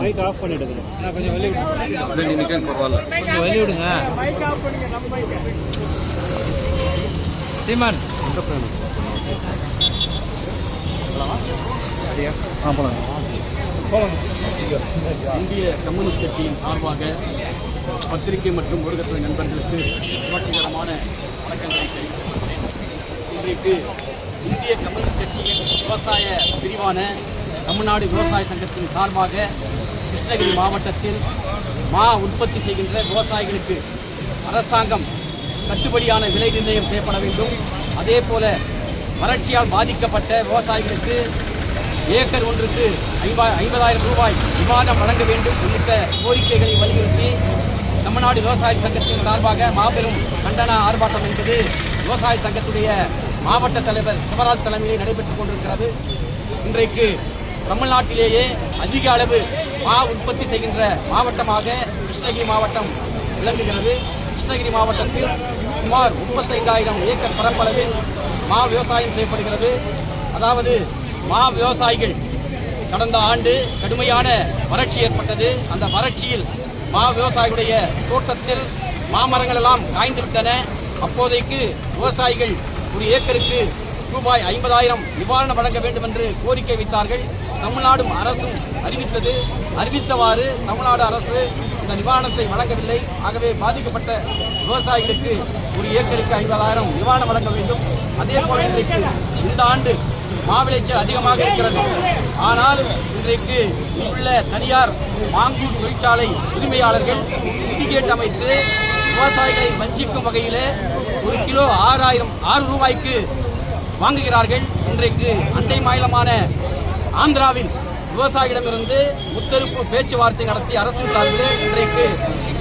Mic of பண்ணிடுங்க. கொஞ்சம் வெளிய விடுங்க. பரவாயில்ல, கொஞ்சம் வெளிய விடுங்க. சீமான் இந்திய கம்யூனிஸ்ட் கட்சியின் சார்பாக பத்திரிகை மற்றும் ஊடகத்துறை நண்பர்களுக்கு புரட்சிகரமான வணக்கங்களை தெரிவித்துக் கொள்கிறேன். இன்றைக்கு இந்திய கம்யூனிஸ்ட் கட்சியின் விவசாய பிரிவான தமிழ்நாடு விவசாய சங்கத்தின் சார்பாக கிருஷ்ணகிரி மாவட்டத்தில் மா உற்பத்தி செய்கின்ற விவசாயிகளுக்கு அரசாங்கம் கட்டுப்படியான விலை நிர்ணயம் செய்யப்பட வேண்டும். அதே போல வறட்சியால் பாதிக்கப்பட்ட விவசாயிகளுக்கு ஏக்கர் ஒன்றுக்கு 50,000 ரூபாய் நிவாரணம் வழங்க வேண்டும் உள்ளிட்ட கோரிக்கைகளை வலியுறுத்தி தமிழ்நாடு விவசாய சங்கத்தின் சார்பாக மாபெரும் கண்டன ஆர்ப்பாட்டம் என்பது விவசாய சங்கத்துடைய மாவட்ட தலைவர் சிவராஜ் தலைமையில் நடைபெற்றுக் கொண்டிருக்கிறது. இன்றைக்கு தமிழ்நாட்டிலேயே அதிக அளவு மா உற்பத்தி செய்கின்ற மாவட்டமாக கிருஷ்ணகிரி மாவட்டம் விளங்குகிறது. கிருஷ்ணகிரி மாவட்டத்தில் சுமார் 35,000 ஏக்கர் பரப்பளவில் மா விவசாயம் செய்யப்படுகிறது. அதாவது மா விவசாயிகள் கடந்த ஆண்டு கடுமையான வறட்சி ஏற்பட்டது. அந்த வறட்சியில் மா விவசாயிகளுடைய தோட்டத்தில் மாமரங்கள் எல்லாம் காய்ந்து விட்டன. அப்போதைக்கு விவசாயிகள் ஒரு ஏக்கருக்கு ரூபாய் 50,000 நிவாரணம் வழங்க வேண்டும் என்று கோரிக்கை வைத்தார்கள். தமிழ்நாடு அரசும் அறிவித்தவாறு தமிழ்நாடு அரசு இந்த நிவாரணத்தை வழங்கவில்லை. ஆகவே பாதிக்கப்பட்ட விவசாயிகளுக்கு ஒரு ஏக்கருக்கு 50,000 நிவாரணம் வழங்க வேண்டும். அதே போல இன்றைக்கு இந்த ஆண்டு மாவிளைச்சல் அதிகமாக இருக்கிறது. ஆனால் இன்றைக்கு உள்ள தனியார் மாங்கூர் தொழிற்சாலை உரிமையாளர்கள் சிண்டிகேட் அமைத்து விவசாயிகளை வஞ்சிக்கும் வகையில் ஒரு கிலோ 6 ரூபாய்க்கு வாங்குகிறார்கள். இன்றைக்கு அண்டை மாநிலமான ஆந்திராவின் விவசாயிகளிடமிருந்து முத்தரப்பு பேச்சுவார்த்தை நடத்தி அரசின் சார்பில் இன்றைக்கு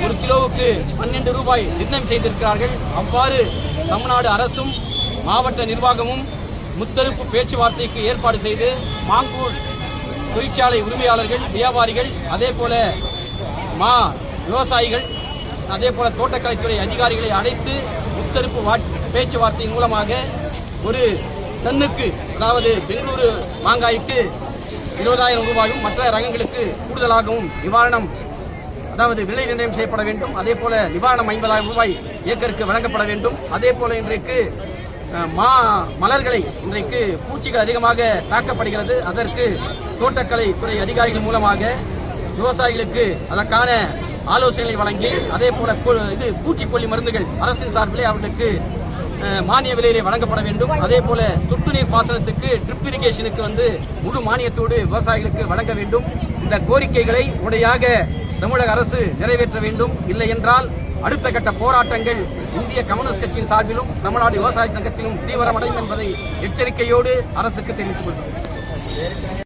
ஒரு கிலோவுக்கு 12 ரூபாய் நிர்ணயம் செய்திருக்கிறார்கள். அவ்வாறு தமிழ்நாடு அரசும் மாவட்ட நிர்வாகமும் முத்தரப்பு பேச்சுவார்த்தைக்கு ஏற்பாடு செய்து மாங்கூர் தொழிற்சாலை உரிமையாளர்கள், வியாபாரிகள், அதே போல மா விவசாயிகள், அதே போல தோட்டக்கலைத்துறை அதிகாரிகளை அழைத்து முத்தரப்பு பேச்சுவார்த்தையின் மூலமாக ஒரு டன்னுக்கு, அதாவது பெங்களூரு மாங்காய்க்கு 20,000 ரூபாயும் மற்ற ரகங்களுக்கு கூடுதலாகவும் நிவாரணம், அதாவது விலை நிர்ணயம் செய்யப்பட வேண்டும். அதே போல நிவாரணம் 50,000 ரூபாய் ஏக்கருக்கு வழங்கப்பட வேண்டும். அதே போல இன்றைக்கு மலர்களை இன்றைக்கு பூச்சிகள் அதிகமாக தாக்கப்படுகிறது. அதற்கு தோட்டக்கலை துறை அதிகாரிகள் மூலமாக விவசாயிகளுக்கு அதற்கான ஆலோசனைகளை வழங்கி, அதே போல பூச்சிக்கொல்லி மருந்துகள் அரசின் சார்பிலே அவர்களுக்கு மானிய விலையிலே வழங்கப்பட வேண்டும். அதே போல சொட்டு நீர் பாசனத்துக்கு ட்ரிப் இரிகேஷனுக்கு முழு மானியத்தோடு விவசாயிகளுக்கு வழங்க வேண்டும். இந்த கோரிக்கைகளை உடையாக தமிழக அரசு நிறைவேற்ற வேண்டும். இல்லை என்றால் அடுத்த கட்ட போராட்டங்கள் இந்திய கம்யூனிஸ்ட் கட்சியின் சார்பிலும் தமிழ்நாடு விவசாய சங்கத்திலும் தீவிரமடையும் என்பதை எச்சரிக்கையோடு அரசுக்கு தெரிவித்துக் கொள்கிறோம்.